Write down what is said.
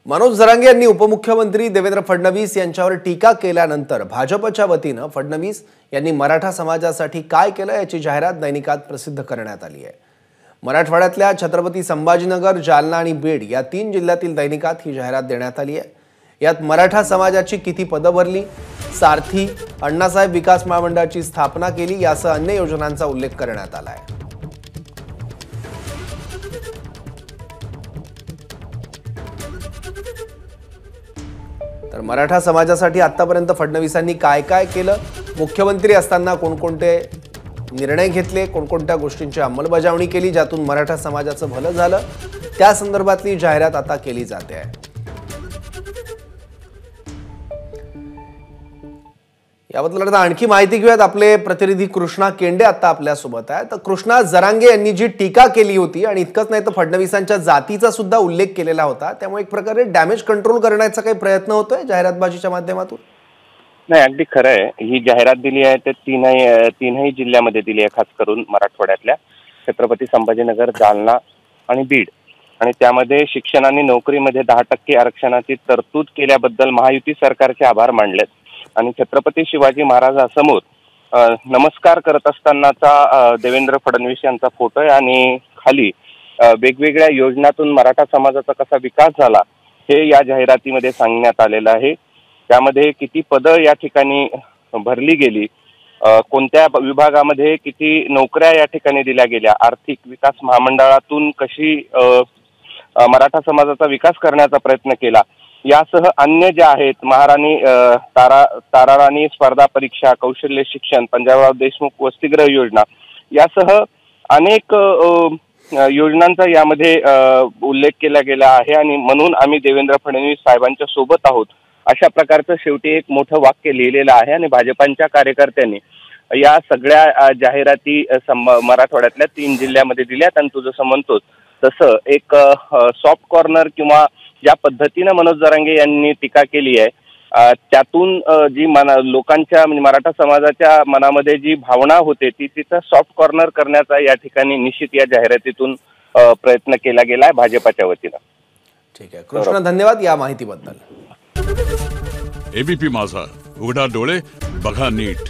मनोज जरांगे यांनी उपमुख्यमंत्री देवेंद्र फडणवीस यांच्यावर टीका केल्यानंतर भाजपच्या वतीने फडणवीस यांनी मराठा समाजासाठी काय केलं याची जाहिरात दैनिकात प्रसिद्ध करण्यात आली आहे। मराठवाड्यातल्या छत्रपती संभाजीनगर, जालना आणि बीड या 3 जिल्ह्यातील दैनिकात ही जाहिरात देण्यात आली आहे। यात मराठा समाजाची किती पदं भरली, सारथी, अण्णासाहेब विकास महामंडळाची स्थापना केली यासह अन्य योजनांचा उल्लेख करण्यात आला आहे। तर मराठा समाजासाठी आतापर्यंत फडणवीसांनी काय काय केलं, मुख्यमंत्री असताना कोणकोणते निर्णय घेतले, कोणकोणत्या गोष्टींची अंमलबजावणी केली ज्यातून मराठा समाजाचं भलं झालं, त्या संदर्भातली जाहिरात आता केली जाते आहे। याबद्दल आता आणखी माहिती घेऊयात। आपले प्रतिनिधी कृष्णा केंडे आता आपल्या सोबत आहे। तर कृष्णा, जरांगे यांनी जी टीका केली होती आणि इतकंच नाही तर फडणवीसांच्या जातीचा सुद्धा उल्लेख केलेला होता, त्यामुळे एक प्रकारे डॅमेज कंट्रोल करण्याचा काही प्रयत्न होतोय जाहिरातबाजीच्या माध्यमातून? नाही, अगदी खरं आहे। ही जाहिरात दिली आहे ते तीनही जिल्ह्यामध्ये दिली आहे, खास करून मराठवाड्यातल्या छत्रपती संभाजीनगर, जालना आणि बीड। आणि त्यामध्ये शिक्षण आणि नोकरीमध्ये 10% आरक्षणाची तरतूद केल्याबद्दल महायुती सरकारचे आभार मानलेत। आणि छत्रपती शिवाजी महाराजांसमोर नमस्कार करत असतानाचा देवेंद्र फडणवीस यांचा फोटो आहे आणि खाली वेगवेगळ्या योजनातून मराठा समाजाचा कसा विकास झाला हे या जाहिरातीमध्ये सांगण्यात आलेलं आहे। त्यामध्ये किती पदं या ठिकाणी भरली गेली, कोणत्या विभागामध्ये किती नोकऱ्या या ठिकाणी दिल्या गेल्या, आर्थिक विकास महामंडळातून कशी मराठा समाजाचा विकास करण्याचा प्रयत्न केला, यासह अन्य ज्या आहेत महाराणी ताराराणी स्पर्धा परीक्षा, कौशल्य शिक्षण, पंजाबराव देशमुख वसतिगृह योजना यासह अनेक योजनांचा यामध्ये उल्लेख केला गेला आहे। आणि म्हणून आम्ही देवेंद्र फडणवीस साहेबांच्या सोबत आहोत अशा प्रकारचं शेवटी एक मोठं वाक्य लिहिलेलं आहे। आणि भाजपांच्या कार्यकर्त्यांनी या सगळ्या जाहिराती मराठवाड्यातल्या 3 जिल्ह्यामध्ये दिल्यात। आणि तू जसं म्हणतोस तसं एक सॉफ्ट कॉर्नर किंवा ज्या पद्धतीनं मनोज जरांगे यांनी टीका केली आहे त्यातून जी लोकांच्या म्हणजे मराठा समाजाच्या मनामध्ये जी भावना होते ती तिथं सॉफ्ट कॉर्नर करण्याचा या ठिकाणी निश्चित या जाहिरातीतून प्रयत्न केला गेला आहे भाजपाच्या वतीनं। ठीक आहे कृष्णा, धन्यवाद या माहितीबद्दल। एबीपी माझा, उघडा डोळे बघा नीट।